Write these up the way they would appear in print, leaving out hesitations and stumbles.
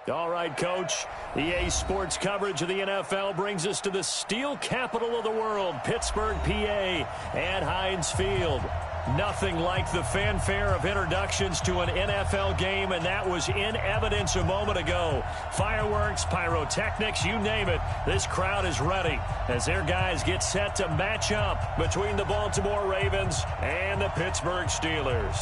All right, Coach. EA Sports coverage of the NFL brings us to the steel capital of the world, Pittsburgh, PA, at Heinz Field. Nothing like the fanfare of introductions to an NFL game, and that was in evidence a moment ago. Fireworks, pyrotechnics, you name it. This crowd is ready as their guys get set to match up between the Baltimore Ravens and the Pittsburgh Steelers.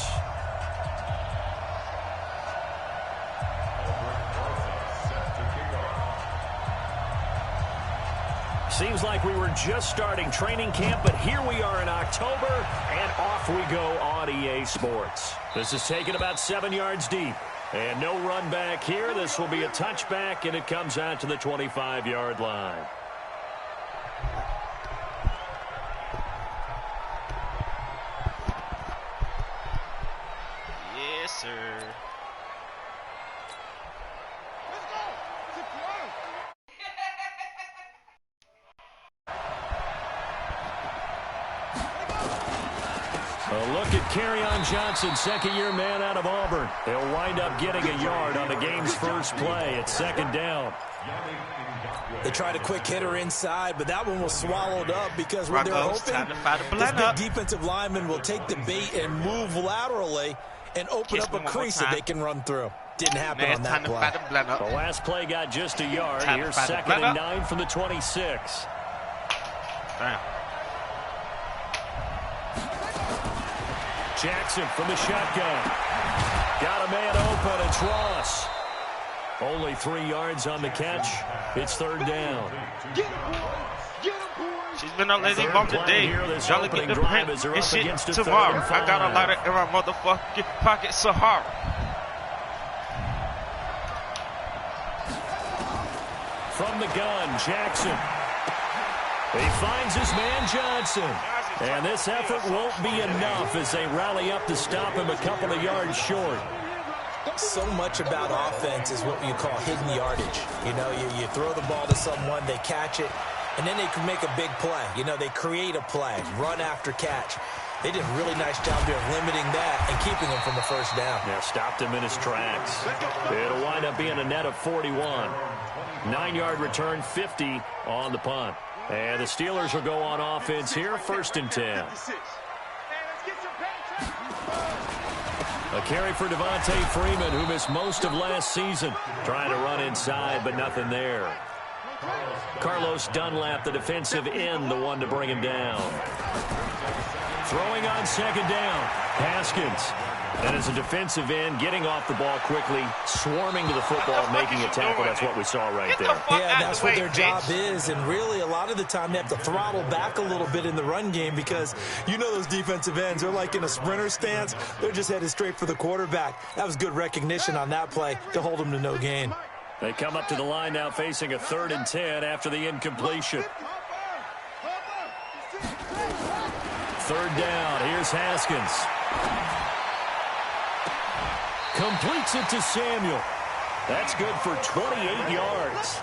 Seems like we were just starting training camp, but here we are in October, and off we go on EA Sports. This is taken about 7 yards deep, and no run back here. This will be a touchback, and it comes out to the 25-yard line. Yes, sir. A look at Kerryon Johnson, second-year man out of Auburn. He'll wind up getting a yard on the game's first play. It's second down. They tried a quick hitter inside, but that one was swallowed up because when they're open, this big defensive lineman will take the bait and move laterally and open up a crease that they can run through. Didn't happen on that play. The last play got just a yard. Here's second and 9 from the 26. Damn. Jackson from the shotgun. Got a man open. It's Ross. Only 3 yards on the catch. It's third down. She's been a lazy bum today. Y'all get the print and shit tomorrow. I got a lighter in my motherfucking pocket, Sahara. From the gun, Jackson. He finds his man Johnson. And this effort won't be enough as they rally up to stop him a couple of yards short. So much about offense is what you call hidden yardage. You know, you throw the ball to someone, they catch it, and then they can make a big play. You know, they create a play, run after catch. They did a really nice job there of limiting that and keeping him from the first down. Yeah, stopped him in his tracks. It'll wind up being a net of 41. 9-yard return, 50 on the punt. And the Steelers will go on offense here, first and 10. A carry for Devontae Freeman, who missed most of last season. Trying to run inside, but nothing there. Carlos Dunlap, the defensive end, the one to bring him down. Throwing on second down, Haskins. And as a defensive end, getting off the ball quickly, swarming to the football, making a tackle. That's what we saw right there. Yeah, that's what their job is. And really, a lot of the time, they have to throttle back a little bit in the run game because you know those defensive ends, they're like in a sprinter stance. They're just headed straight for the quarterback. That was good recognition on that play to hold them to no gain. They come up to the line now facing a 3rd and 10 after the incompletion. 3rd down. Here's Haskins. Completes it to Samuel. That's good for 28 yards.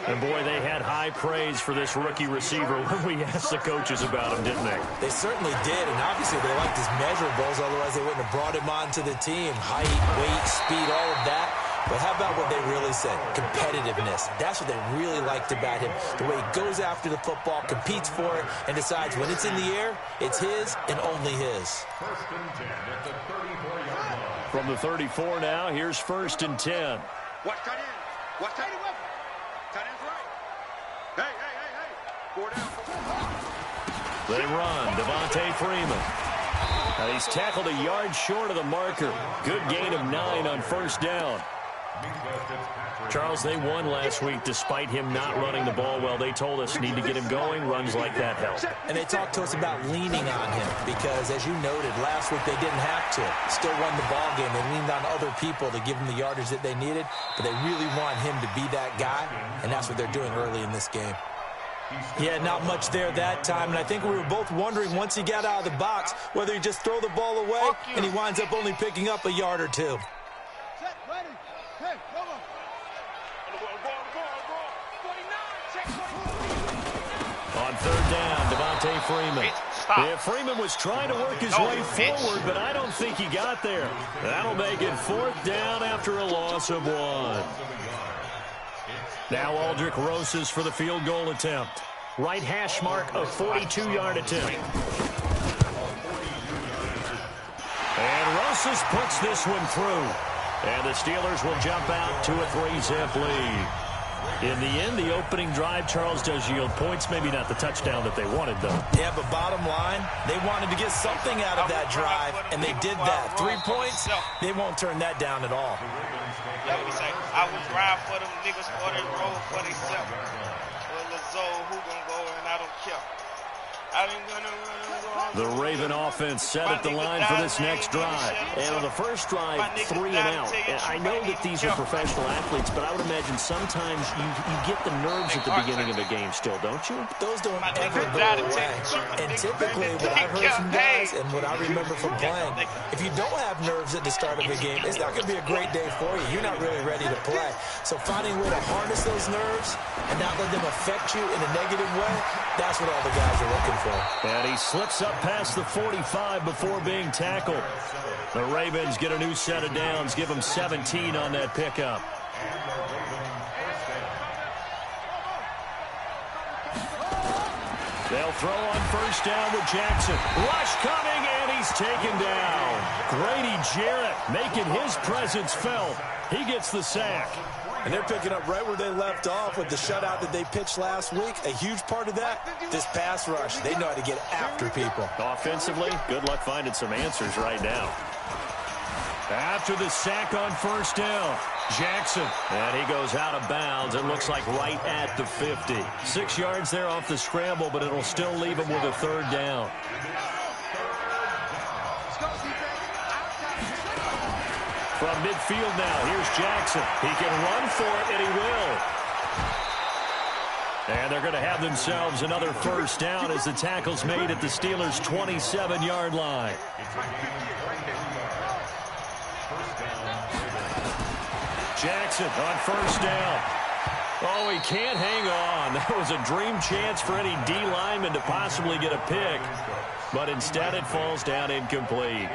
And, boy, they had high praise for this rookie receiver when we asked the coaches about him, didn't they? They certainly did, and obviously they liked his measurables, otherwise they wouldn't have brought him onto the team. Height, weight, speed, all of that. But how about what they really said? Competitiveness. That's what they really liked about him. The way he goes after the football, competes for it, and decides when it's in the air, it's his and only his. From the 34 now, here's 1st and 10. Watch tight end. Watch tight end left. Tight end's right. Hey. 4 down. They run. Devontae Freeman. Now he's tackled a yard short of the marker. Good gain of 9 on 1st down. Charles, they won last week despite him not running the ball well. They told us need to get him going. Runs like that help. And they talked to us about leaning on him because, as you noted, last week they didn't have to. Still won the ball game. They leaned on other people to give them the yardage that they needed, but they really want him to be that guy, and that's what they're doing early in this game. Yeah, not much there that time, and I think we were both wondering once he got out of the box whether he just throw the ball away and he winds up only picking up a yard or two. On third down, Devontae Freeman. Yeah, Freeman was trying to work his way forward, but I don't think he got there. That'll make it fourth down after a loss of 1. Now Aldrick Rosas for the field goal attempt. Right hash mark, a 42-yard attempt. And Rosas puts this one through. And the Steelers will jump out to a 3-zip lead. In the end, the opening drive, Charles, does yield points. Maybe not the touchdown that they wanted, though. Yeah, but bottom line, they wanted to get something out of that drive, and they did that. 3 points, they won't turn that down at all. Let me say, I will drive for them niggas for they roll for they self. Well, Lazo, who gonna go, and I don't care. The Raven offense set at the line for this next drive. And on the first drive, 3 and out. And I know that these are professional athletes, but I would imagine sometimes you get the nerves at the beginning of a game still, don't you? Those don't ever go away. And typically, what I've heard from guys and what I remember from playing, if you don't have nerves at the start of a game, it's not going to be a great day for you. You're not really ready to play. So finding a way to harness those nerves and not let them affect you in a negative way, that's what all the guys are looking for. And he slips up past the 45 before being tackled. The Ravens get a new set of downs, give them 17 on that pickup. They'll throw on first down with Jackson. Rush coming, and he's taken down. Grady Jarrett making his presence felt. He gets the sack. And they're picking up right where they left off with the shutout that they pitched last week. A huge part of that, this pass rush. They know how to get after people. Offensively, good luck finding some answers right now. After the sack on first down, Jackson. And he goes out of bounds. It looks like right at the 50. 6 yards there off the scramble, but it'll still leave him with a third down. From midfield now, here's Jackson. He can run for it, and he will. And they're going to have themselves another first down as the tackle's made at the Steelers' 27-yard line. Jackson on first down. Oh, he can't hang on. That was a dream chance for any D lineman to possibly get a pick. But instead it falls down incomplete.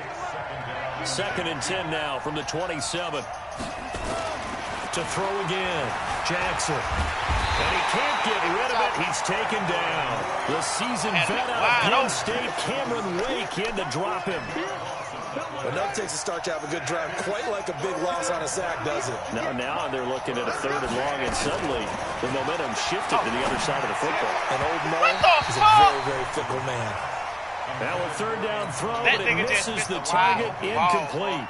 2nd and 10 now from the 27. To throw again. Jackson. And he can't get rid of it. He's taken down. The seasoned vet out of Penn State, Cameron Wake, in to drop him. Enough takes a start to have a good drive. Quite like a big loss on a sack, does it? Now they're looking at a 3rd and long, and suddenly the momentum shifted to the other side of the football. And old Mo is a very, very fickle man. Now a 3rd down throw, but it misses the target. Incomplete.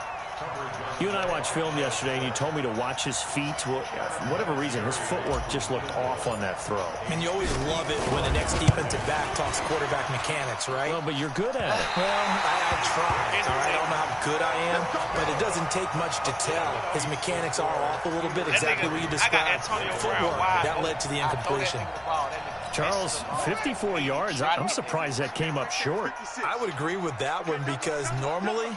You and I watched film yesterday, and you told me to watch his feet. Well, for whatever reason, his footwork just looked off on that throw. And you always love it when the next defensive back talks quarterback mechanics, right? Well, but you're good at it. Well, I try. All right, I don't know how good I am, but it doesn't take much to tell. His mechanics are off a little bit, exactly what you described. Footwork, that led to the incompletion. Charles, 54 yards. I'm surprised that came up short. I would agree with that one because normally,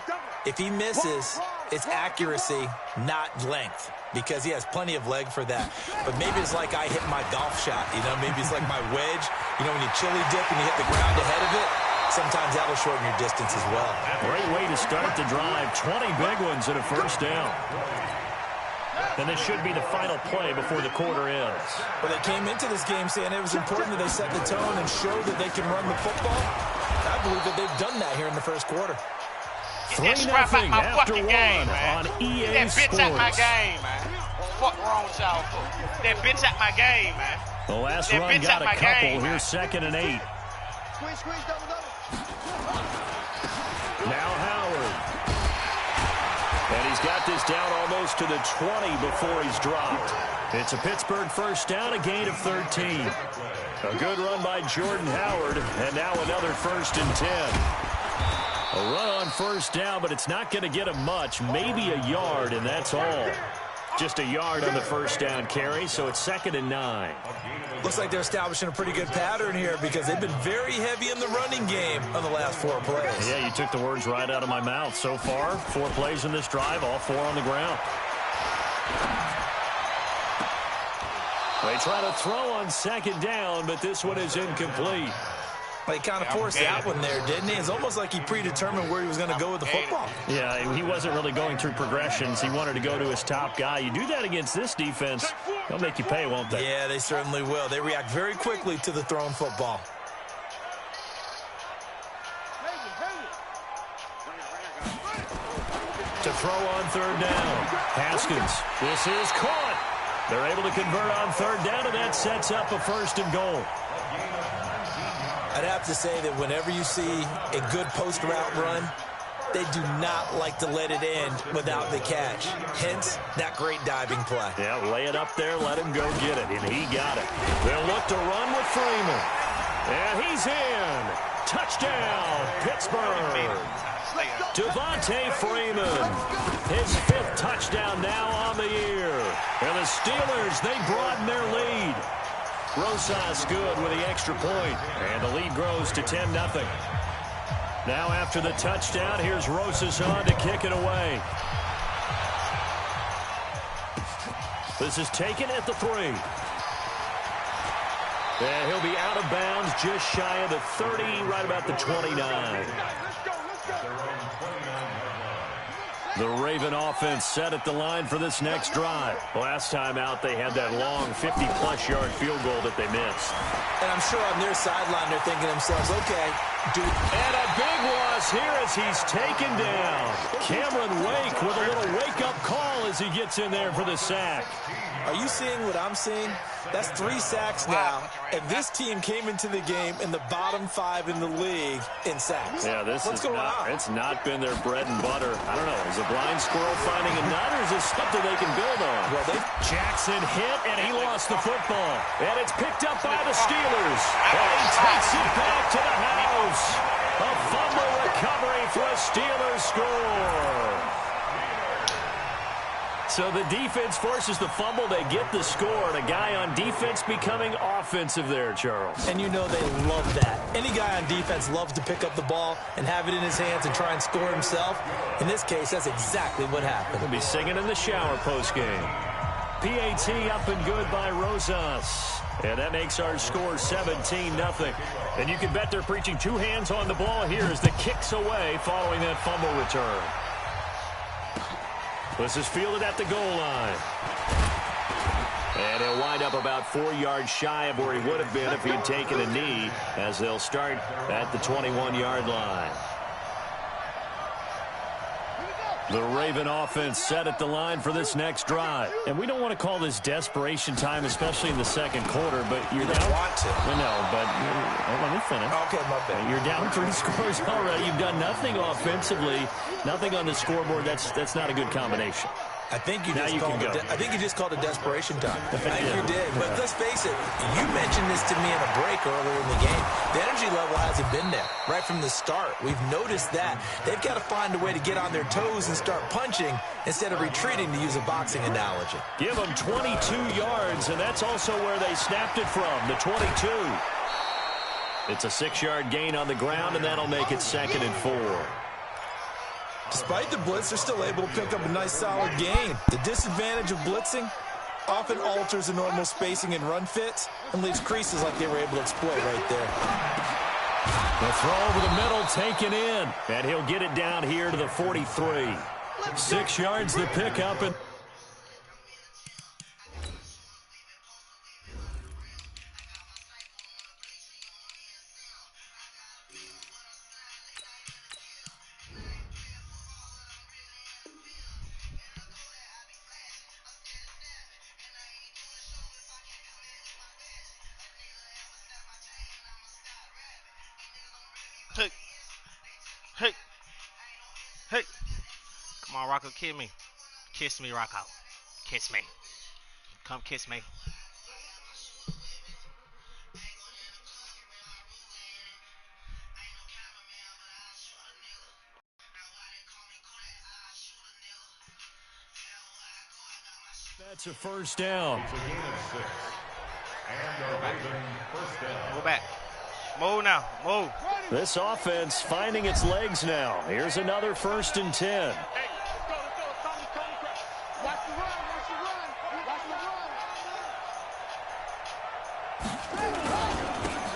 if he misses, it's accuracy, not length, because he has plenty of leg for that. But maybe it's like I hit my golf shot, you know? Maybe it's like my wedge. You know, when you chili dip and you hit the ground ahead of it, sometimes that'll shorten your distance as well. Great way to start the drive. 20 big ones and a first down. And this should be the final play before the quarter ends. Well, they came into this game saying it was important that they set the tone and show that they can run the football. I believe that they've done that here in the first quarter. 3-0 after one on EA Sports. That bitch at my game, man. Fuck wrong with y'all? That bitch at my game, man. The last run got a couple. Here's 2nd and 8. Now Howard. And he's got this down almost to the 20 before he's dropped. It's a Pittsburgh first down, a gain of 13. A good run by Jordan Howard, and now another 1st and 10. A run on first down, but it's not going to get him much. Maybe a yard, and that's all. Just a yard on the first down carry, so it's 2nd and 9. Looks like they're establishing a pretty good pattern here because they've been very heavy in the running game on the last 4 plays. Yeah, you took the words right out of my mouth. So far, 4 plays in this drive, all 4 on the ground. They try to throw on second down, but this one is incomplete. Well, he kind of forced that one there, didn't he? It's almost like he predetermined where he was going to go with the football. Yeah, he wasn't really going through progressions. He wanted to go to his top guy. You do that against this defense, they'll make you pay, won't they? Yeah, they certainly will. They react very quickly to the thrown football. To throw on third down. Haskins. This is caught. They're able to convert on third down, and that sets up a 1st and goal. I'd have to say that whenever you see a good post route run, they do not like to let it end without the catch. Hence, that great diving play. Yeah, lay it up there, let him go get it, and he got it. They'll look to run with Freeman. And he's in. Touchdown, Pittsburgh. Devontae Freeman, his 5th touchdown now on the year. And the Steelers, they broaden their lead. Rosas good with the extra point, and the lead grows to 10-0. Now after the touchdown, here's Rosas on to kick it away. This is taken at the 3. And he'll be out of bounds just shy of the 30, right about the 29. The Raven offense set at the line for this next drive. Last time out, they had that long 50-plus yard field goal that they missed. And I'm sure on their sideline, they're thinking to themselves, okay, and a big loss here as he's taken down. Cameron Wake with a little wake-up call as he gets in there for the sack. Are you seeing what I'm seeing? That's 3 sacks now, and this team came into the game in the bottom 5 in the league in sacks. Yeah, What's going on? It's not been their bread and butter. I don't know. Is a blind squirrel finding a nut, or is this something they can build on? Well, Jackson hit, and he lost the football. And it's picked up by the Steelers. And he takes it back to the house. A fumble recovery for a Steelers score. So the defense forces the fumble. They get the score, and a guy on defense becoming offensive there, Charles. And you know they love that. Any guy on defense loves to pick up the ball and have it in his hands and try and score himself. In this case, that's exactly what happened. We'll be singing in the shower postgame. PAT up and good by Rosas. And that makes our score 17-0. And you can bet they're preaching 2 hands on the ball here as the kick's away following that fumble return. This is fielded at the goal line. And he'll wind up about 4 yards shy of where he would have been if he had taken a knee, as they'll start at the 21-yard line. The Raven offense set at the line for this next drive. And we don't want to call this desperation time, especially in the second quarter, but you're down. Want to. No, but let me finish. Okay, my bad. You're down 3 scores already. You've done nothing offensively, nothing on the scoreboard. That's not a good combination. I think you just called it desperation time. I think you did. But let's face it, you mentioned this to me in a break earlier in the game. The energy level hasn't been there right from the start. We've noticed that. They've got to find a way to get on their toes and start punching instead of retreating, to use a boxing analogy. Give them 22 yards, and that's also where they snapped it from, the 22. It's a 6-yard gain on the ground, and that'll make it 2nd and 4. Despite the blitz, they're still able to pick up a nice, solid gain. The disadvantage of blitzing often alters the normal spacing and run fits and leaves creases like they were able to exploit right there. The throw over the middle taken in, and he'll get it down here to the 43. 6 yards the pickup, and Hey. Come on, Rocco, kiss me. Kiss me, Rocco. Kiss me. Come kiss me. that's a 1st down. Go back. Move now. Move. This offense finding its legs now. Here's another 1st and 10.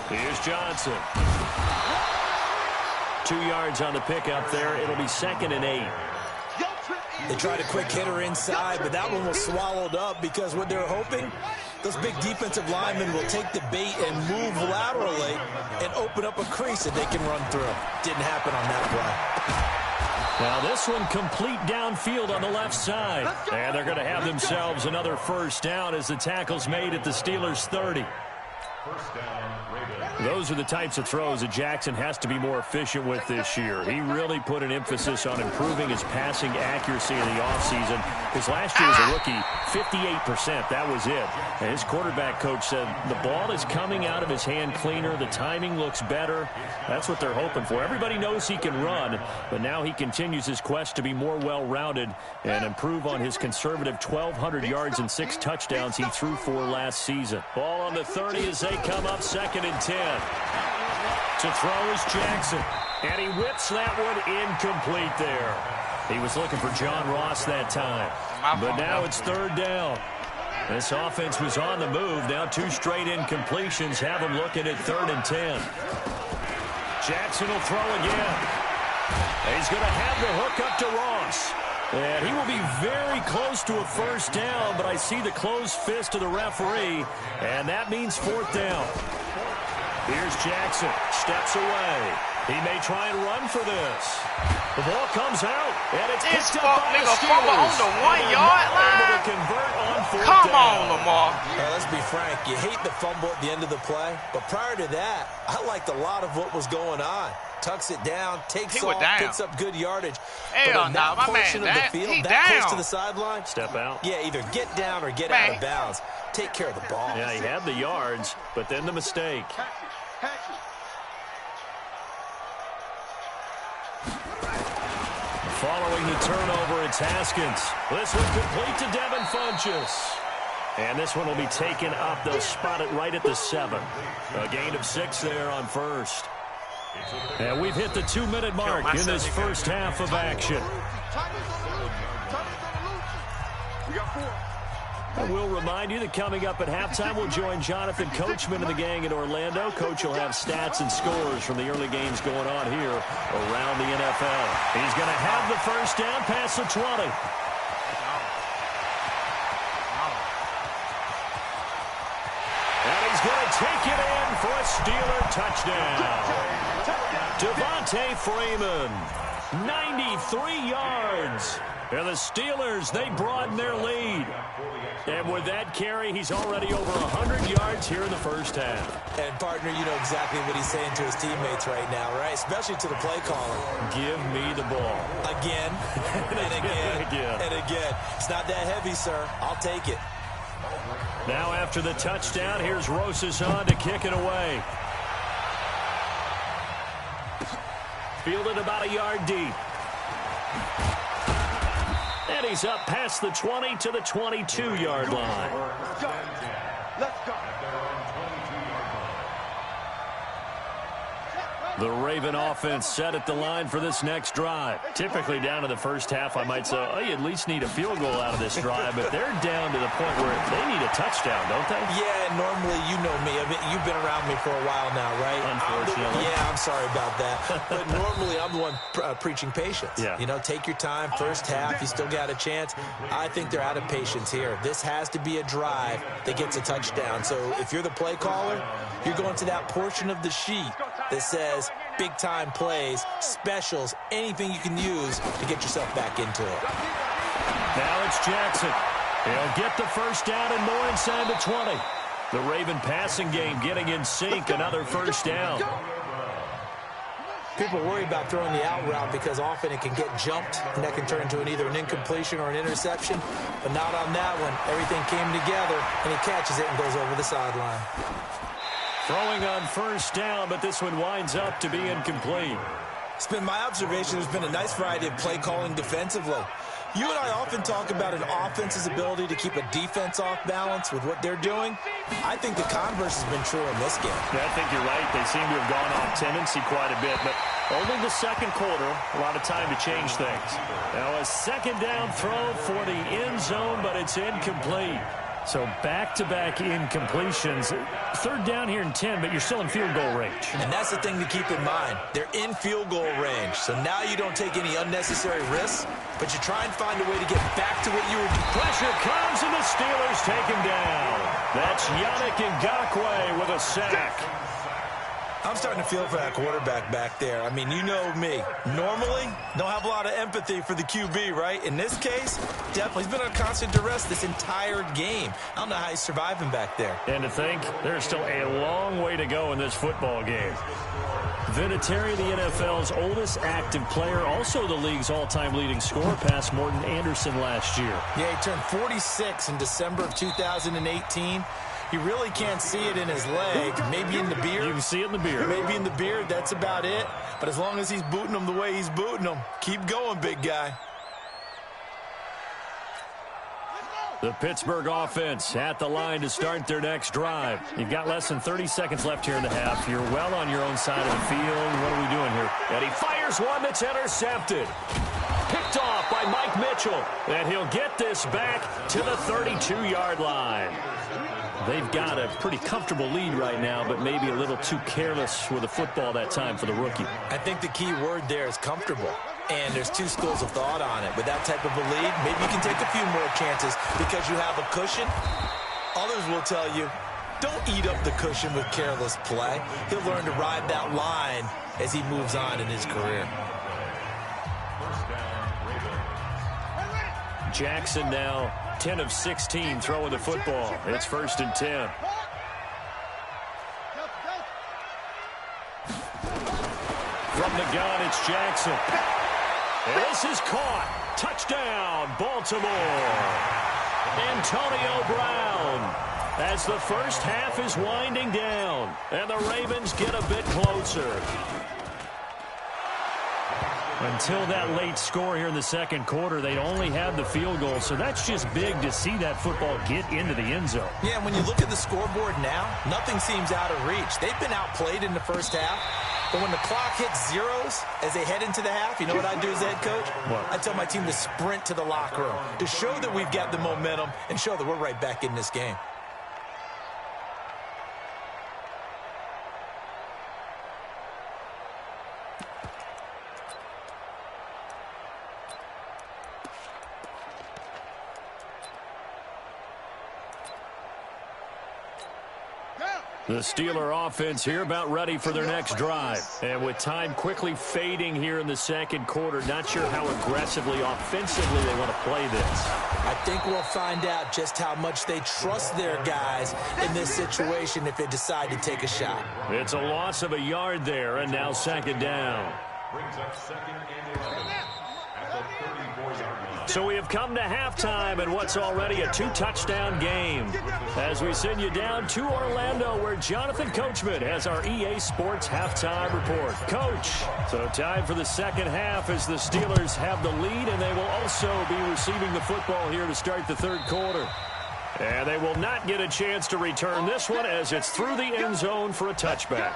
Here's Johnson. 2 yards on the pickup there. It'll be 2nd and 8. They tried a quick hitter inside, but that one was swallowed up because what they're hoping, those big defensive linemen will take the bait and move laterally and open up a crease that they can run through. Didn't happen on that play. Now this one complete downfield on the left side. And they're going to have themselves another first down as the tackle's made at the Steelers' 30. Those are the types of throws that Jackson has to be more efficient with this year. He really put an emphasis on improving his passing accuracy in the offseason. Because last year as a rookie, 58%, that was it. And his quarterback coach said the ball is coming out of his hand cleaner. The timing looks better. That's what they're hoping for. Everybody knows he can run, but now he continues his quest to be more well-rounded and improve on his conservative 1,200 yards and 6 touchdowns he threw for last season. Ball on the 30 as they come up 2nd and 10. To throw is Jackson, and he whips that one incomplete there. He was looking for John Ross that time, but now it's 3rd down. This offense was on the move. Now 2 straight incompletions have him looking at 3rd and 10. Jackson will throw again. He's going to have the hook up to Ross. And he will be very close to a first down, but I see the closed fist of the referee, and that means 4th down. Here's Jackson, steps away. He may try and run for this. The ball comes out, and it's picked up by the Steelers. On the 1-yard line. Able to convert on 4th Come down. on, Lamar. Now, let's be frank. You hate the fumble at the end of the play, but prior to that, I liked a lot of what was going on. Tucks it down, takes off, picks up good yardage. Hell no, my man, of the field, that close to the sideline, step out. Yeah, either get down or get out of bounds. Take care of the ball. Yeah, he had the yards, but then the mistake. Following the turnover, it's Haskins. This one complete to Devin Funchess. And this one will be taken up. They'll spot it right at the 7. A gain of 6 there on first. And we've hit the 2-minute mark in this first half of action. And we'll remind you that coming up at halftime, we'll join Jonathan Coachman and the gang in Orlando. Coach will have stats and scores from the early games going on here around the NFL. He's going to have the first down past the 20. And he's going to take it in for a Steeler touchdown. Devontae Freeman, 93 yards. And the Steelers, they broaden their lead. And with that carry, he's already over 100 yards here in the first half. And, partner, you know exactly what he's saying to his teammates right now, right? Especially to the play caller. Give me the ball. Again, and again, and again. It's not that heavy, sir. I'll take it. Now after the touchdown, here's Rosas on to kick it away. Fielded about a yard deep. And he's up past the 20 to the 22-yard line. Let's go. The Raven offense set at the line for this next drive. Typically down to the first half, I might say, oh, you at least need a field goal out of this drive, but they're down to the point where they need a touchdown, don't they? Yeah, normally, you know me. I mean, you've been around me for a while now, right? Unfortunately. I'm sorry about that. But normally, I'm the one preaching patience. Yeah. You know, take your time. First half, you still got a chance. I think they're out of patience here. This has to be a drive that gets a touchdown. So if you're the play caller, you're going to that portion of the sheet that says big-time plays, specials, anything you can use to get yourself back into it. Now it's Jackson. He'll get the first down and more inside the 20. The Raven passing game getting in sync, another first down. People worry about throwing the out route because often it can get jumped, and that can turn into either an incompletion or an interception. But not on that one. Everything came together, and he catches it and goes over the sideline. Throwing on first down, but this one winds up to be incomplete. It's been my observation there's been a nice variety of play calling defensively. You and I often talk about an offense's ability to keep a defense off balance with what they're doing. I think the converse has been true in this game. Yeah, I think you're right. They seem to have gone off tendency quite a bit, but only the second quarter, a lot of time to change things. Now a second down throw for the end zone, but it's incomplete. So back-to-back incompletions. Third down here in 10, but you're still in field goal range. And that's the thing to keep in mind. They're in field goal range. So now you don't take any unnecessary risks, but you try and find a way to get back to what you were doing. Pressure comes, and the Steelers take him down. That's Yannick Ngakoue with a sack. I'm starting to feel for that quarterback back there. I mean, you know me. Normally, don't have a lot of empathy for the QB, right? In this case, definitely. He's been on constant duress this entire game. I don't know how he's surviving back there. And to think, there's still a long way to go in this football game. Vinatieri, the NFL's oldest active player, also the league's all-time leading scorer, past Morton Anderson last year. Yeah, he turned 46 in December of 2018. You really can't see it in his leg. Maybe in the beard. You can see it in the beard. Maybe in the beard. That's about it. But as long as he's booting them the way he's booting them, keep going, big guy. The Pittsburgh offense at the line to start their next drive. You've got less than 30 seconds left here in the half. You're well on your own side of the field. What are we doing here? And he fires one that's intercepted. Picked off by Mike Mitchell. And he'll get this back to the 32-yard line. They've got a pretty comfortable lead right now, but maybe a little too careless with the football that time for the rookie. I think the key word there is comfortable. And there's two schools of thought on it. With that type of a lead, maybe you can take a few more chances because you have a cushion. Others will tell you, don't eat up the cushion with careless play. He'll learn to ride that line as he moves on in his career. Jackson now 10 of 16 throwing the football. It's 1st and 10. From the gun, it's Jackson. And this is caught. Touchdown, Baltimore. Antonio Brown. As the first half is winding down, and the Ravens get a bit closer. Until that late score here in the second quarter, they only had the field goal, so that's just big to see that football get into the end zone. Yeah, when you look at the scoreboard now, nothing seems out of reach. They've been outplayed in the first half, but when the clock hits zeros as they head into the half, you know what I do as head coach? What? I tell my team to sprint to the locker room to show that we've got the momentum and show that we're right back in this game. The Steeler offense here about ready for their next drive. And with time quickly fading here in the second quarter, not sure how aggressively, offensively they want to play this. I think we'll find out just how much they trust their guys in this situation if they decide to take a shot. It's a loss of a yard there, and now second down. So we have come to halftime in what's already a two-touchdown game. As we send you down to Orlando, where Jonathan Coachman has our EA Sports halftime report. Coach, so time for the second half as the Steelers have the lead, and they will also be receiving the football here to start the third quarter. And they will not get a chance to return this one as it's through the end zone for a touchback.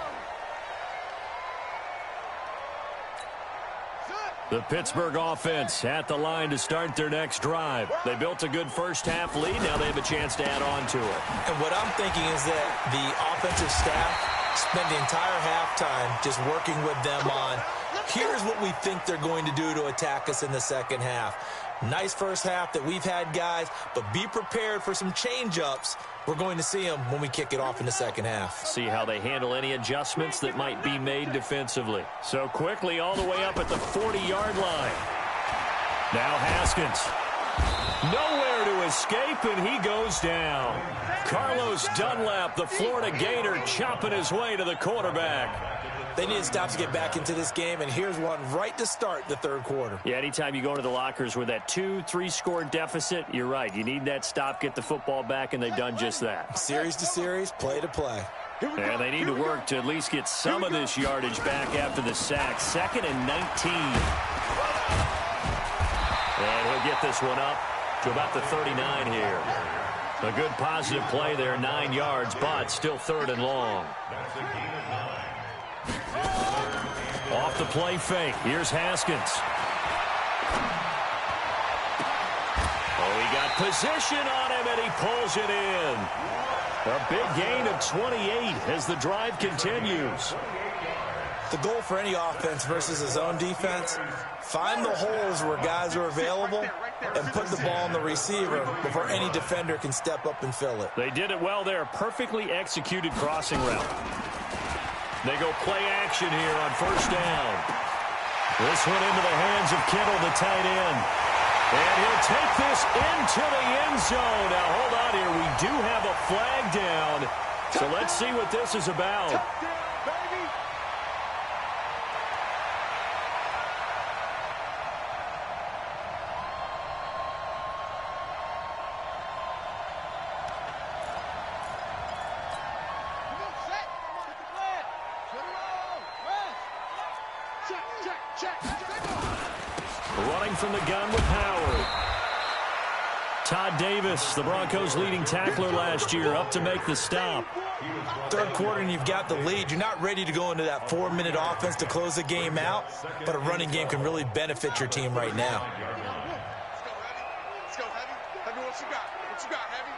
The Pittsburgh offense at the line to start their next drive. They built a good first half lead. Now they have a chance to add on to it. And what I'm thinking is that the offensive staff spent the entire halftime just working with them on, here's what we think they're going to do to attack us in the second half. Nice first half that we've had, guys, but be prepared for some change-ups. We're going to see them when we kick it off in the second half. See how they handle any adjustments that might be made defensively. So quickly all the way up at the 40-yard line. Now Haskins. Nowhere to escape, and he goes down. Carlos Dunlap, the Florida Gator, chopping his way to the quarterback. They need to stop to get back into this game, and here's one right to start the third quarter. Yeah, anytime you go into the lockers with that 2-3 score deficit, you're right. You need that stop, get the football back, and they've done just that. Series to series, play to play. And they need to work to at least get some of this yardage back after the sack. 2nd and 19. And he'll get this one up to about the 39 here. A good positive play there, 9 yards, but still 3rd and long. Off the play fake. Here's Haskins. Oh, he got position on him, and he pulls it in. A big gain of 28 as the drive continues. The goal for any offense versus a zone defense, find the holes where guys are available and put the ball on the receiver before any defender can step up and fill it. They did it well there. Perfectly executed crossing route. They go play action here on first down. This one into the hands of Kittle, the tight end. And he'll take this into the end zone. Now, hold on here. We do have a flag down. So let's see what this is about. Running from the gun with Howard. Todd Davis, the Broncos' leading tackler last year, up to make the stop. Third quarter and you've got the lead. You're not ready to go into that 4-minute offense to close the game out, but a running game can really benefit your team right now. Let's go, Heavy. Heavy, what you got? What you got, Heavy?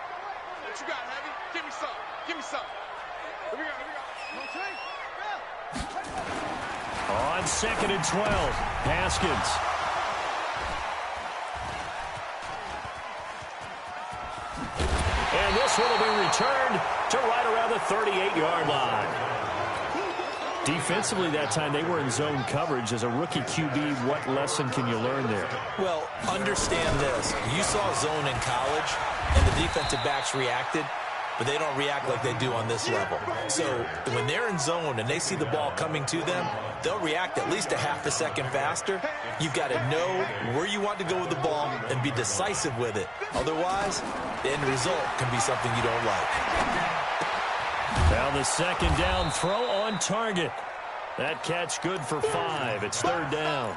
What you got, Heavy? Give me some. Give me some. Here we go, here we go. On 2nd and 12, Haskins. And this one will be returned to right around the 38-yard line. Defensively that time, they were in zone coverage. As a rookie QB, what lesson can you learn there? Well, understand this. You saw zone in college, and the defensive backs reacted, but they don't react like they do on this level. So when they're in zone and they see the ball coming to them, they'll react at least a half a second faster. You've got to know where you want to go with the ball and be decisive with it. Otherwise, the end result can be something you don't like. Now the second down throw on target. That catch good for 5. It's 3rd down.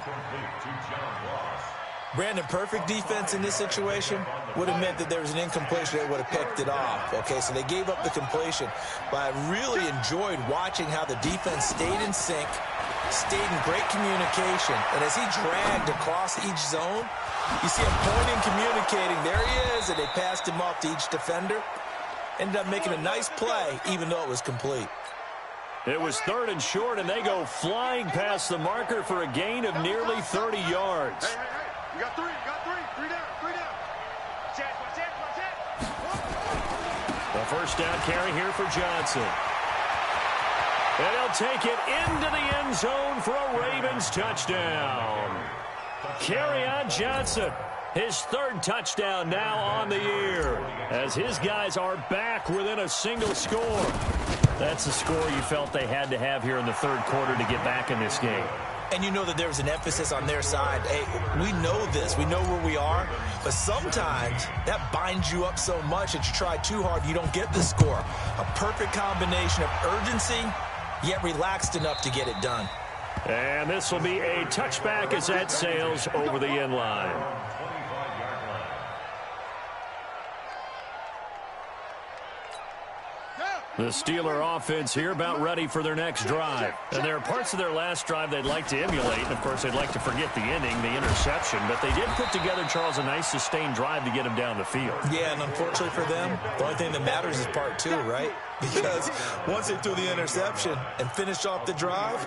Brandon, perfect defense in this situation would have meant that there was an incompletion that would have picked it off. Okay, so they gave up the completion. But I really enjoyed watching how the defense stayed in sync, stayed in great communication. And as he dragged across each zone, you see him pointing, communicating. There he is, and they passed him off to each defender. Ended up making a nice play, even though it was complete. It was 3rd and short, and they go flying past the marker for a gain of nearly 30 yards. Hey, hey, hey. You got 3, you got 3. 3 down, 3 down. Watch that. The first down carry here for Johnson. And he'll take it into the end zone for a Ravens touchdown. Kerryon Johnson, his 3rd touchdown now on the year, as his guys are back within a single score. That's the score you felt they had to have here in the 3rd quarter to get back in this game. And you know that there was an emphasis on their side. Hey, we know this. We know where we are. But sometimes that binds you up so much that you try too hard, you don't get the score. A perfect combination of urgency, yet relaxed enough to get it done. And this will be a touchback as that sails over the end line. The Steeler offense here about ready for their next drive. And there are parts of their last drive they'd like to emulate. And, of course, they'd like to forget the inning, the interception. But they did put together, Charles, a nice sustained drive to get him down the field. Yeah, and unfortunately for them, the only thing that matters is part 2, right? Because once they threw the interception and finished off the drive,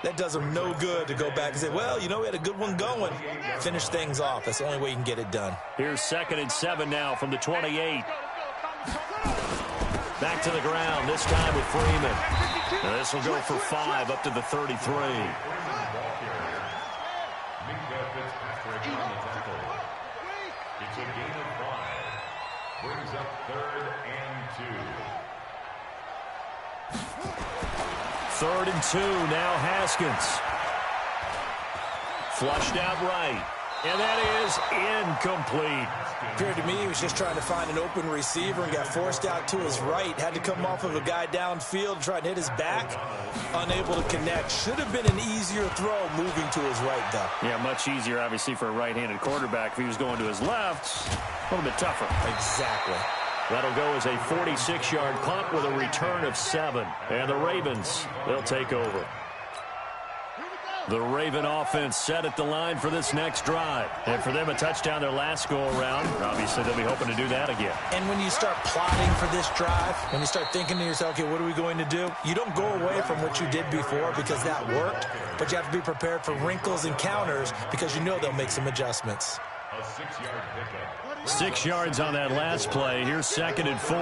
that does them no good to go back and say, well, you know, we had a good one going. Finish things off. That's the only way you can get it done. Here's 2nd and 7 now from the 28. Back to the ground, this time with Freeman. Now this will go for 5 up to the 33. It's a gain of 5. Brings up 3rd and 2. 3rd and 2, now Haskins. Flushed out right. And that is incomplete. Appeared to me he was just trying to find an open receiver and got forced out to his right. Had to come off of a guy downfield, try to hit his back. Unable to connect. Should have been an easier throw moving to his right, though. Yeah, much easier, obviously, for a right-handed quarterback. If he was going to his left, a little bit tougher. Exactly. That'll go as a 46-yard punt with a return of 7. And the Ravens, they'll take over. Here we go. The Raven offense set at the line for this next drive. And for them, a touchdown their last go-around. Obviously, they'll be hoping to do that again. And when you start plotting for this drive, when you start thinking to yourself, okay, what are we going to do? You don't go away from what you did before because that worked, but you have to be prepared for wrinkles and counters because you know they'll make some adjustments. A 6-yard pickup. 6 yards on that last play. Here's 2nd and 4.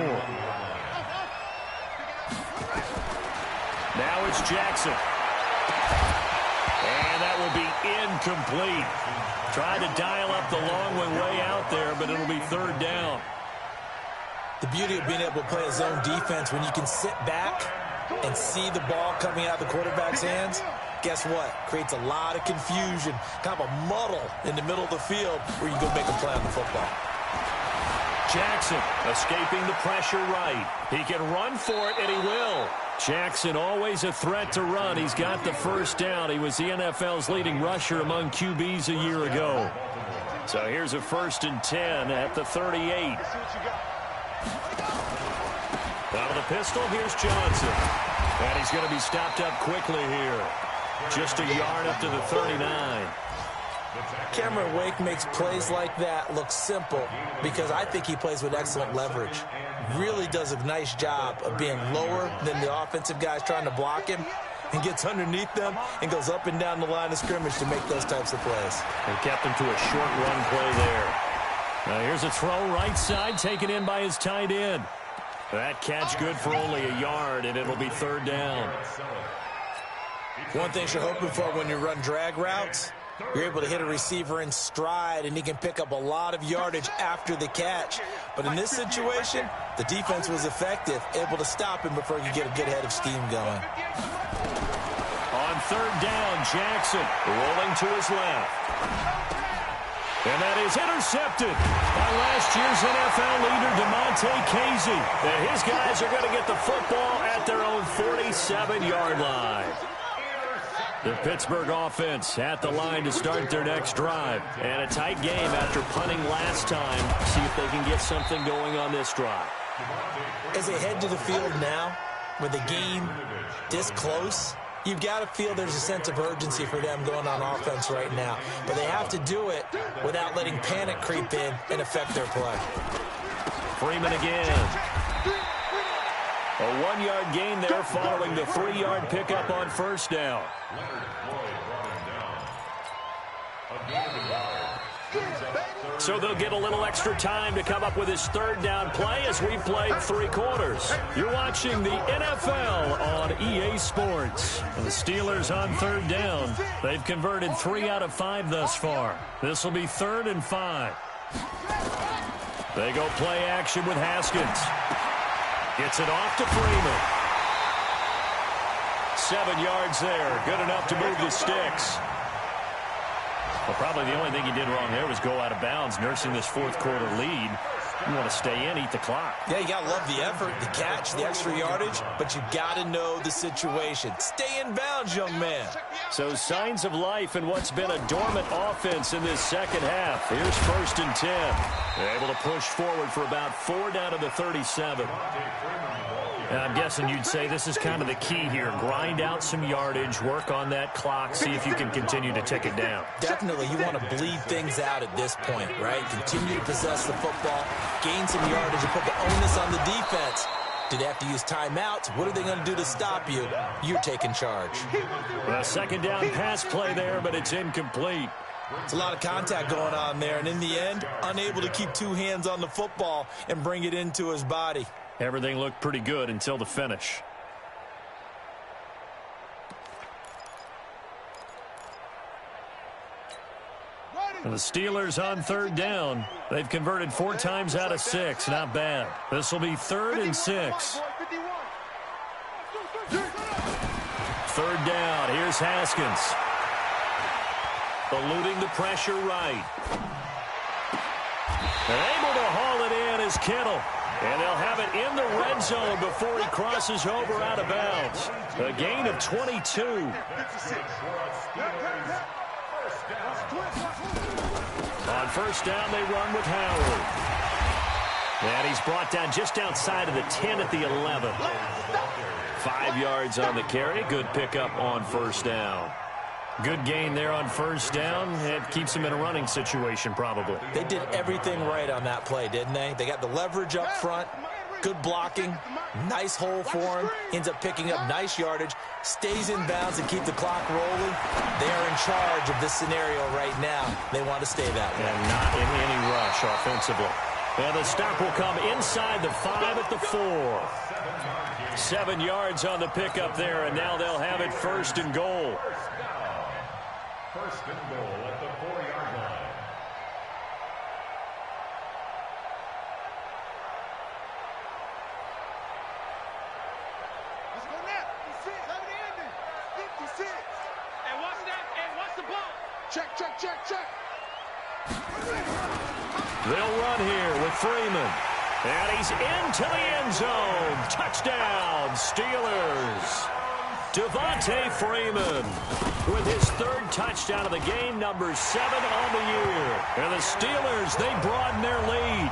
Now it's Jackson. And that will be incomplete. Tried to dial up the long way out there, but it'll be 3rd down. The beauty of being able to play a zone defense when you can sit back and see the ball coming out of the quarterback's hands, guess what? Creates a lot of confusion, kind of a muddle in the middle of the field where you go make a play on the football. Jackson escaping the pressure right. He can run for it, and he will. Jackson always a threat to run. He's got the 1st down. He was the NFL's leading rusher among QBs a year ago. So here's a 1st and 10 at the 38. Out of the pistol, here's Johnson. And he's going to be stopped up quickly here. Just a yard up to the 39. Cameron Wake makes plays like that look simple because I think he plays with excellent leverage. Really does a nice job of being lower than the offensive guys trying to block him and gets underneath them and goes up and down the line of scrimmage to make those types of plays. And kept him to a short run play there. Now here's a throw right side taken in by his tight end. That catch good for only a yard, and it'll be 3rd down. One thing you're hoping for when you run drag routes, you're able to hit a receiver in stride, and he can pick up a lot of yardage after the catch. But in this situation, the defense was effective, able to stop him before he could get a good head of steam going. On 3rd down, Jackson rolling to his left. And that is intercepted by last year's NFL leader, DeMonte Casey. And his guys are going to get the football at their own 47-yard line. The Pittsburgh offense at the line to start their next drive. And a tight game after punting last time. See if they can get something going on this drive. As they head to the field now, with the game this close, you've got to feel there's a sense of urgency for them going on offense right now. But they have to do it without letting panic creep in and affect their play. Freeman again. A 1-yard gain there following the 3-yard pickup on 1st down. So they'll get a little extra time to come up with his 3rd down play as we've played 3 quarters. You're watching the NFL on EA Sports. And the Steelers on 3rd down. They've converted 3 out of 5 thus far. This will be 3rd and 5. They go play action with Haskins. Gets it off to Freeman. 7 yards there. Good enough to move the sticks. Well, probably the only thing he did wrong there was go out of bounds, nursing this 4th quarter lead. You want to stay in, eat the clock. Yeah, you got to love the effort, the catch, the extra yardage, but you got to know the situation. Stay in bounds, young man. So signs of life in what's been a dormant offense in this 2nd half. Here's 1st and 10. They're able to push forward for about 4 down to the 37. And I'm guessing you'd say this is kind of the key here. Grind out some yardage, work on that clock, see if you can continue to tick it down. Definitely, you want to bleed things out at this point, right? Continue to possess the football, gain some yardage, and put the onus on the defense. Do they have to use timeouts? What are they going to do to stop you? You're taking charge. A 2nd down pass play there, but it's incomplete. It's a lot of contact going on there, and in the end, unable to keep 2 hands on the football and bring it into his body. Everything looked pretty good until the finish. And the Steelers on 3rd down. They've converted 4 times out of 6. Not bad. This will be 3rd and 6. 3rd down. Here's Haskins. Eluding the pressure right. And able to haul it in is Kittle. And they'll have it in the red zone before he crosses over out of bounds. A gain of 22. On 1st down, they run with Howard. And he's brought down just outside of the 10 at the 11. 5 yards on the carry. Good pickup on 1st down. Good gain there on first down. It keeps them in a running situation probably. They did everything right on that play, didn't they? They got the leverage up front, good blocking, nice hole for him, ends up picking up nice yardage, stays in bounds and keep the clock rolling. They are in charge of this scenario right now. They want to stay that way. And not in any rush offensively. And the stop will come inside the 5 at the 4. 7 yards on the pickup there, and now they'll have it first and goal. First and goal at the 4-yard line. Let's go now. 56. And watch that, and watch the ball. Check. They'll run here with Freeman. And he's into the end zone. Touchdown, Steelers. Devontae Freeman with his 3rd touchdown of the game, number 7 on the year. And the Steelers, they broaden their lead.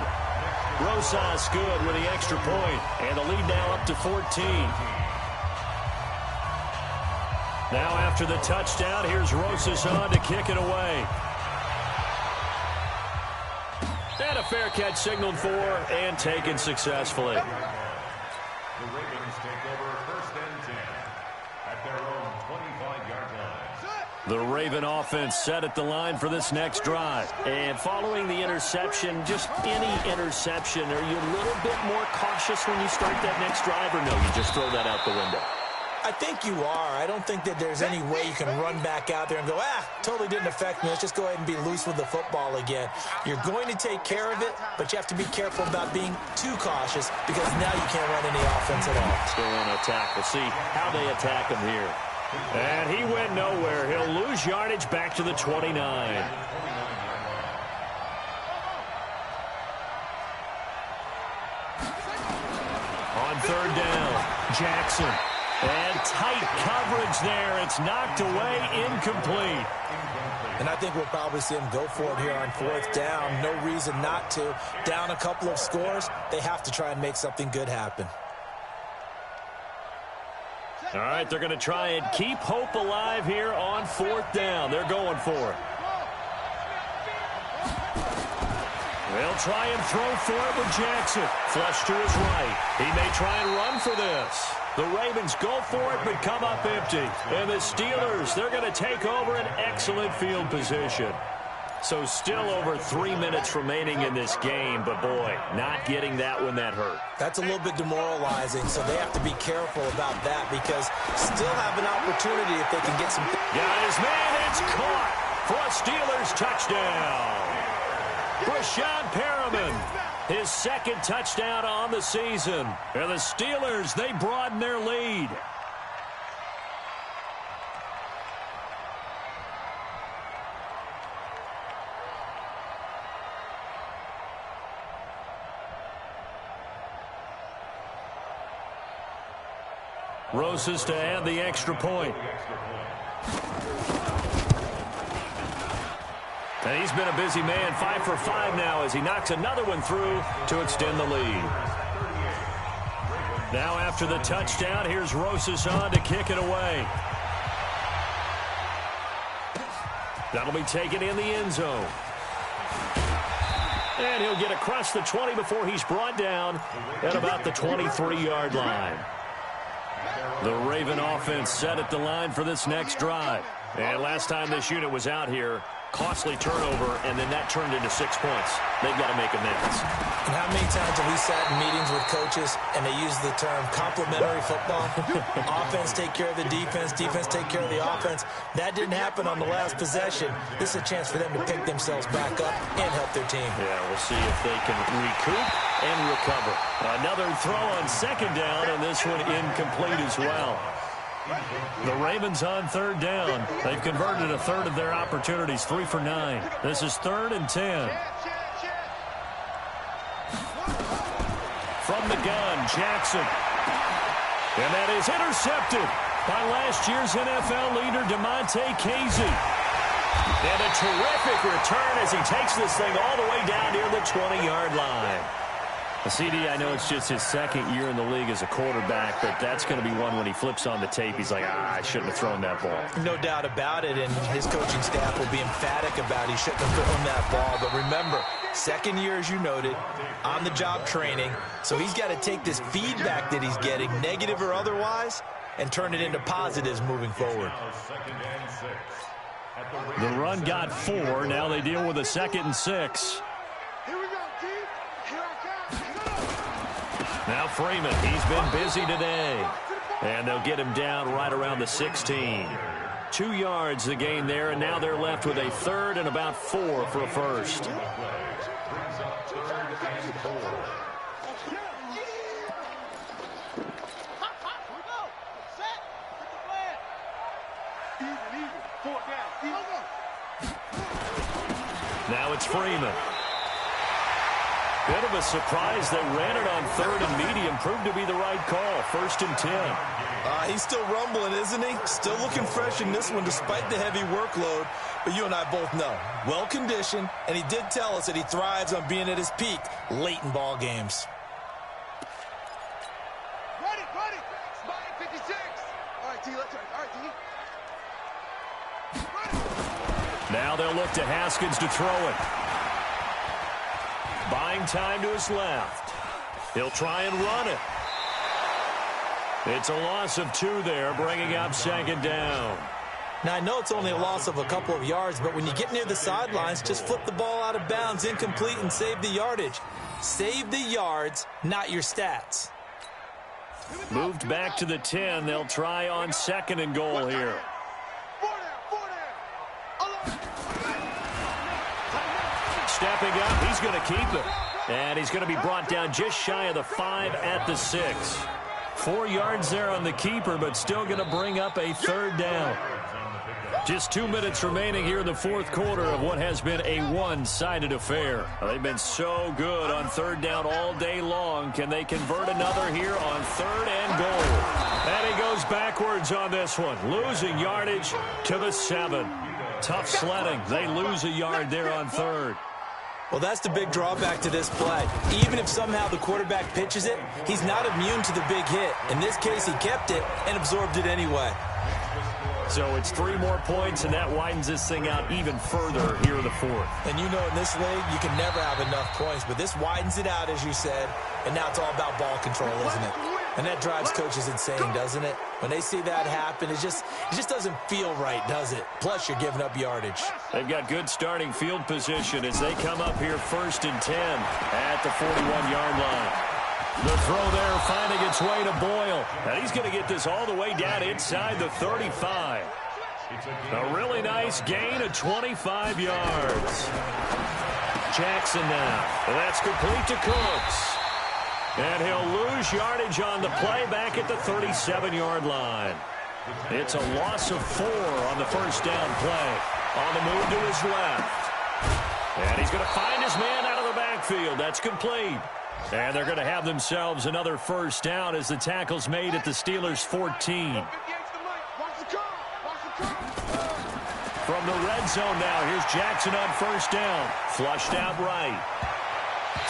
Rosas good with the extra point, and the lead now up to 14. Now after the touchdown, here's Rosas on to kick it away. And a fair catch signaled for and taken successfully. The Ravens take over first and 10 at their own 25-yard line. The Raven offense set at the line for this next drive. And following the interception, just any interception, are you a little bit more cautious when you start that next drive, or no, you just throw that out the window? I think you are. I don't think that there's any way you can run back out there and go, totally didn't affect me. Let's just go ahead and be loose with the football again. You're going to take care of it, but you have to be careful about being too cautious because now you can't run any offense at all. Still on attack. We'll see how they attack him here. And he went nowhere. He'll lose yardage back to the 29. On 3rd down, Jackson. And tight coverage there. It's knocked away, incomplete. And I think we'll probably see him go for it here on 4th down. No reason not to. Down a couple of scores, they have to try and make something good happen. All right, they're going to try and keep hope alive here on 4th down. They're going for it. They'll try and throw for it with Jackson. Flush to his right. He may try and run for this. The Ravens go for it, but come up empty. And the Steelers, they're going to take over an excellent field position. So still over 3 minutes remaining in this game, but boy, not getting that one that hurt. That's a little bit demoralizing, so they have to be careful about that because still have an opportunity if they can get some... Got his man, it's caught for a Steelers touchdown. Brashad Perriman, his 2nd touchdown on the season. And the Steelers, they broaden their lead. Rosas to add the extra point. And he's been a busy man, 5 for 5 now as he knocks another one through to extend the lead. Now after the touchdown, here's Rosas on to kick it away. That'll be taken in the end zone. And he'll get across the 20 before he's brought down at about the 23-yard line. The Raven offense set at the line for this next drive. And last time this unit was out here, costly turnover, and then that turned into 6 points. They've got to make amends. And how many times have we sat in meetings with coaches and they use the term complementary football? Offense take care of the defense, defense take care of the offense. That didn't happen on the last possession. This is a chance for them to pick themselves back up and help their team. Yeah, we'll see if they can recoup and recover. Another throw on 2nd down, and this one incomplete as well. The Ravens on 3rd down. They've converted a third of their opportunities, 3 for 9. This is 3rd and 10. From the gun, Jackson. And that is intercepted by last year's NFL leader, Demonte Casey. And a terrific return as he takes this thing all the way down near the 20-yard line. CD, I know it's just his second year in the league as a quarterback, but that's going to be one when he flips on the tape, he's like, I shouldn't have thrown that ball. No doubt about it, and his coaching staff will be emphatic about he shouldn't have thrown that ball. But remember, second year, as you noted, on-the-job training, so he's got to take this feedback that he's getting, negative or otherwise, and turn it into positives moving forward. The run got 4. Now they deal with a 2nd and 6. Now Freeman, he's been busy today. And they'll get him down right around the 16. 2 yards the gain there, and now they're left with a 3rd and about 4 for a first. Now it's Freeman. Bit of a surprise. They ran it on 3rd and medium. Proved to be the right call. 1st and 10. He's still rumbling, isn't he? Still looking fresh in this one despite the heavy workload. But you and I both know, well-conditioned, and he did tell us that he thrives on being at his peak late in ball games. Ready. Spot 56. All right, T, let's go. All right, T. Now they'll look to Haskins to throw it. Buying time to his left. He'll try and run it. It's a loss of 2 there, bringing up 2nd down. Now, I know it's only a loss of a couple of yards, but when you get near the sidelines, just flip the ball out of bounds, incomplete, and save the yardage. Save the yards, not your stats. Moved back to the 10. They'll try on 2nd and goal here. Stepping up, he's going to keep it. And he's going to be brought down just shy of the 5 at the 6. 4 yards there on the keeper, but still going to bring up a 3rd down. Just 2 minutes remaining here in the 4th quarter of what has been a one-sided affair. They've been so good on 3rd down all day long. Can they convert another here on 3rd and goal? And he goes backwards on this one, losing yardage to the 7. Tough sledding. They lose a yard there on 3rd. Well, that's the big drawback to this play. Even if somehow the quarterback pitches it, he's not immune to the big hit. In this case, he kept it and absorbed it anyway. So it's 3 more points, and that widens this thing out even further here in the 4th. And you know in this league, you can never have enough points, but this widens it out, as you said, and now it's all about ball control, isn't it? And that drives coaches insane, doesn't it? When they see that happen, it just doesn't feel right, does it? Plus, you're giving up yardage. They've got good starting field position as they come up here 1st and 10 at the 41-yard line. The throw there finding its way to Boyle. And he's going to get this all the way down inside the 35. A really nice gain of 25 yards. Jackson now. That's complete to Cooks. And he'll lose yardage on the play back at the 37-yard line. It's a loss of 4 on the 1st down play. On the move to his left. And he's going to find his man out of the backfield. That's complete. And they're going to have themselves another 1st down as the tackle's made at the Steelers' 14. From the red zone now, here's Jackson on 1st down. Flushed out right.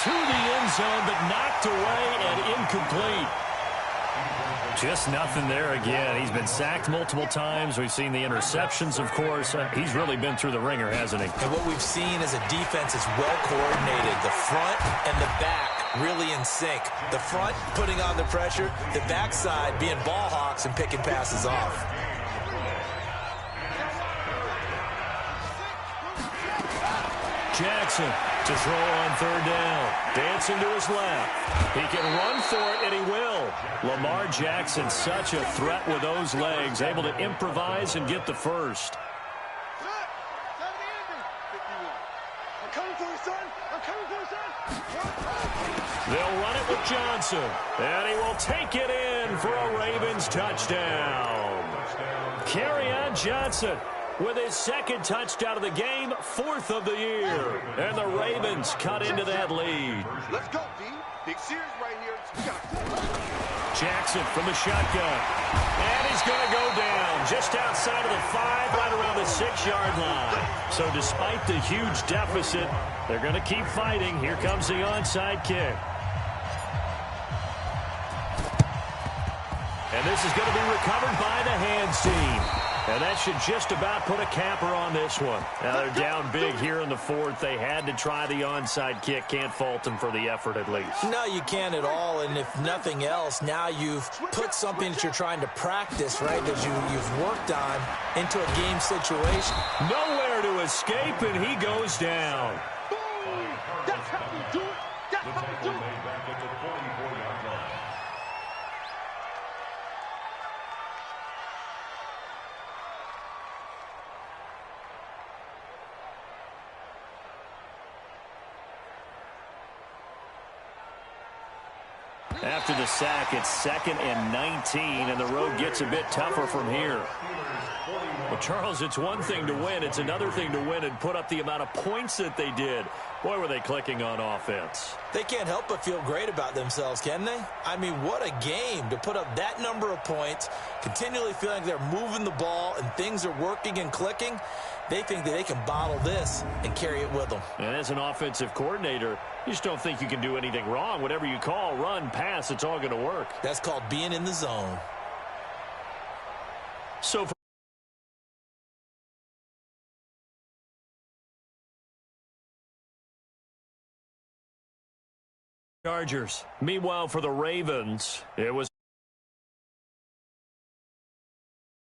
To the end zone, but knocked away and incomplete. Just nothing there again. He's been sacked multiple times. We've seen the interceptions, of course. He's really been through the ringer, hasn't he? And what we've seen is a defense that's well coordinated. The front and the back really in sync. The front putting on the pressure, the backside being ball hawks and picking passes off. Jackson to throw on 3rd down. Dancing to his left. He can run for it, and he will. Lamar Jackson, such a threat with those legs, able to improvise and get the first. They'll run it with Johnson, and he will take it in for a Ravens touchdown. Kerryon Johnson with his 2nd touchdown of the game, 4th of the year. And the Ravens cut into that lead. Let's go, D. Big series right here. Jackson from the shotgun. And he's going to go down just outside of the 5, right around the 6-yard line. So despite the huge deficit, they're going to keep fighting. Here comes the onside kick. And this is going to be recovered by the hands team. And that should just about put a capper on this one. Now they're down big here in the fourth. They had to try the onside kick. Can't fault them for the effort at least. No, you can't at all. And if nothing else, now you've put something that you're trying to practice, right, that you've worked on into a game situation. Nowhere to escape, and he goes down. That's how you do it. That's how you do it. Back at the 44-yard line. After the sack, it's 2nd and 19, and the road gets a bit tougher from here. Well, Charles, it's one thing to win. It's another thing to win and put up the amount of points that they did. Boy, were they clicking on offense. They can't help but feel great about themselves, can they? I mean, what a game to put up that number of points, continually feeling like they're moving the ball and things are working and clicking. They think that they can bottle this and carry it with them. And as an offensive coordinator, you just don't think you can do anything wrong. Whatever you call, run, pass, it's all going to work. That's called being in the zone. So for Chargers. Meanwhile, for the Ravens, it was